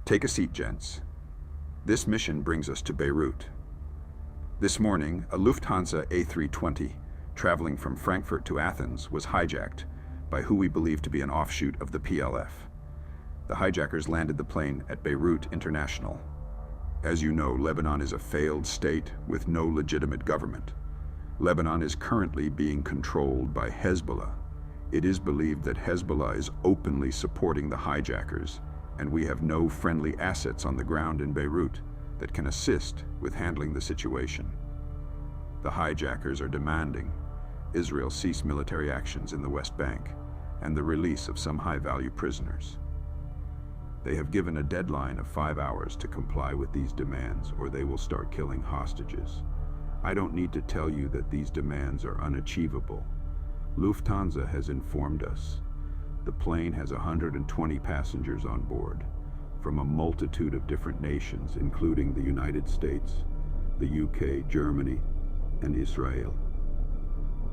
Take a seat, gents. This mission brings us to Beirut. This morning, a Lufthansa A320 traveling from Frankfurt to Athens was hijacked by who we believe to be an offshoot of the PLF. The hijackers landed the plane at Beirut International. As you know, Lebanon is a failed state with no legitimate government. Lebanon is currently being controlled by Hezbollah. It is believed that Hezbollah is openly supporting the hijackers, and we have no friendly assets on the ground in Beirut that can assist with handling the situation. The hijackers are demanding Israel cease military actions in the West Bank and the release of some high-value prisoners. They have given a deadline of 5 hours to comply with these demands, or they will start killing hostages. I don't need to tell you that these demands are unachievable. Lufthansa has informed us. The plane has 120 passengers on board, from a multitude of different nations, including the United States, the UK, Germany, and Israel.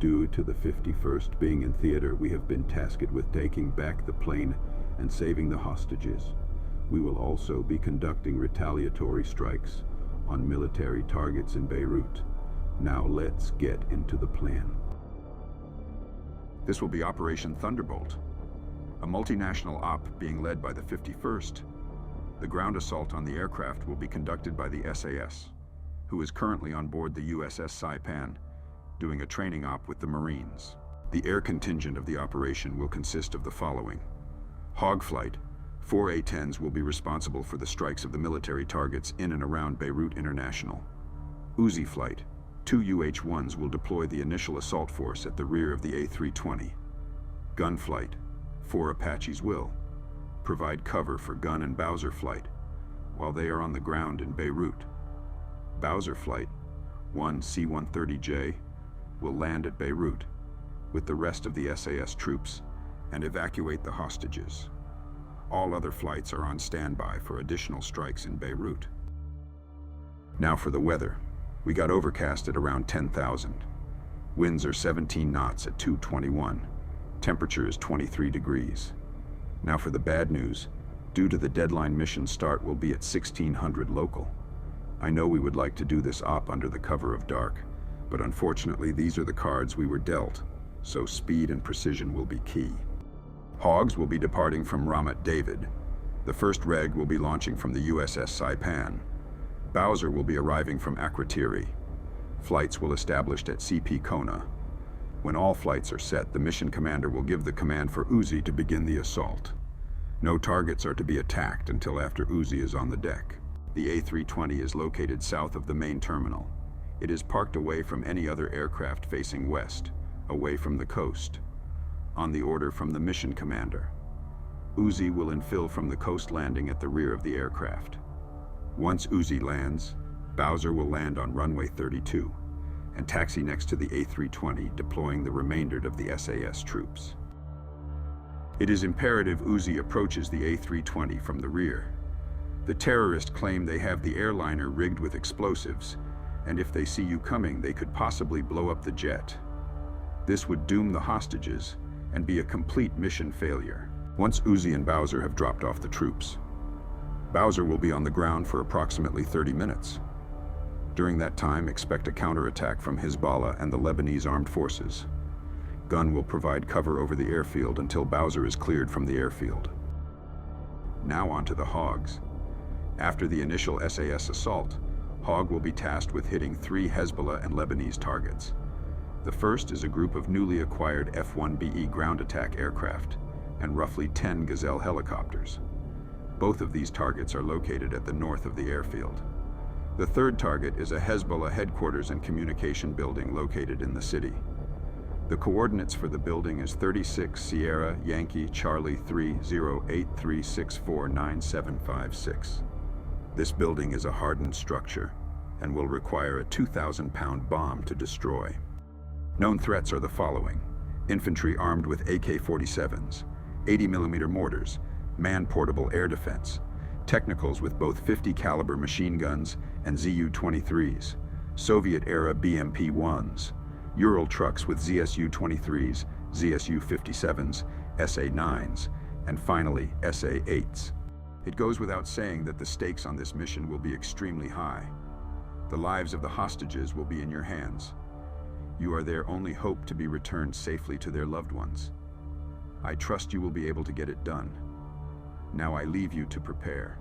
Due to the 51st being in theater, we have been tasked with taking back the plane and saving the hostages. We will also be conducting retaliatory strikes on military targets in Beirut. Now let's get into the plan. This will be Operation Thunderbolt, a multinational op being led by the 51st. The ground assault on the aircraft will be conducted by the SAS, who is currently on board the USS Saipan, doing a training op with the Marines. The air contingent of the operation will consist of the following. Hog Flight, 4 A-10s will be responsible for the strikes of the military targets in and around Beirut International. Uzi Flight, 2 UH-1s will deploy the initial assault force at the rear of the A320. Gunflight, 4 Apaches will provide cover for Gun and Bowser Flight while they are on the ground in Beirut. Bowser Flight, 1 C-130J, will land at Beirut with the rest of the SAS troops and evacuate the hostages. All other flights are on standby for additional strikes in Beirut. Now for the weather. We got overcast at around 10,000. Winds are 17 knots at 221. Temperature is 23 degrees. Now for the bad news. Due to the deadline, mission start will be at 1600 local. I know we would like to do this op under the cover of dark, but unfortunately these are the cards we were dealt, so speed and precision will be key. Hogs will be departing from Ramat David. The first reg will be launching from the USS Saipan. Bowser will be arriving from Akrotiri. Flights will establish at CP Kona. When all flights are set, the mission commander will give the command for Uzi to begin the assault. No targets are to be attacked until after Uzi is on the deck. The A320 is located south of the main terminal. It is parked away from any other aircraft facing west, away from the coast, on the order from the mission commander. Uzi will infill from the coast landing at the rear of the aircraft. Once Uzi lands, Bowser will land on runway 32 and taxi next to the A320, deploying the remainder of the SAS troops. It is imperative Uzi approaches the A320 from the rear. The terrorists claim they have the airliner rigged with explosives, and if they see you coming, they could possibly blow up the jet. This would doom the hostages and be a complete mission failure. Once Uzi and Bowser have dropped off the troops, Bowser will be on the ground for approximately 30 minutes. During that time, expect a counterattack from Hezbollah and the Lebanese armed forces. Gun will provide cover over the airfield until Bowser is cleared from the airfield. Now onto the Hogs. After the initial SAS assault, Hog will be tasked with hitting 3 Hezbollah and Lebanese targets. The first is a group of newly acquired F-1BE ground attack aircraft and roughly 10 Gazelle helicopters. Both of these targets are located at the north of the airfield. The third target is a Hezbollah headquarters and communication building located in the city. The coordinates for the building is 36 Sierra Yankee Charlie 3083649756. This building is a hardened structure and will require a 2,000-pound bomb to destroy. Known threats are the following: infantry armed with AK-47s, 80mm mortars, man-portable air defense, technicals with both 50 caliber machine guns and ZU-23s, Soviet-era BMP-1s, Ural trucks with ZSU-23s, ZSU-57s, SA-9s, and finally SA-8s. It goes without saying that the stakes on this mission will be extremely high. The lives of the hostages will be in your hands. You are their only hope to be returned safely to their loved ones. I trust you will be able to get it done. Now I leave you to prepare.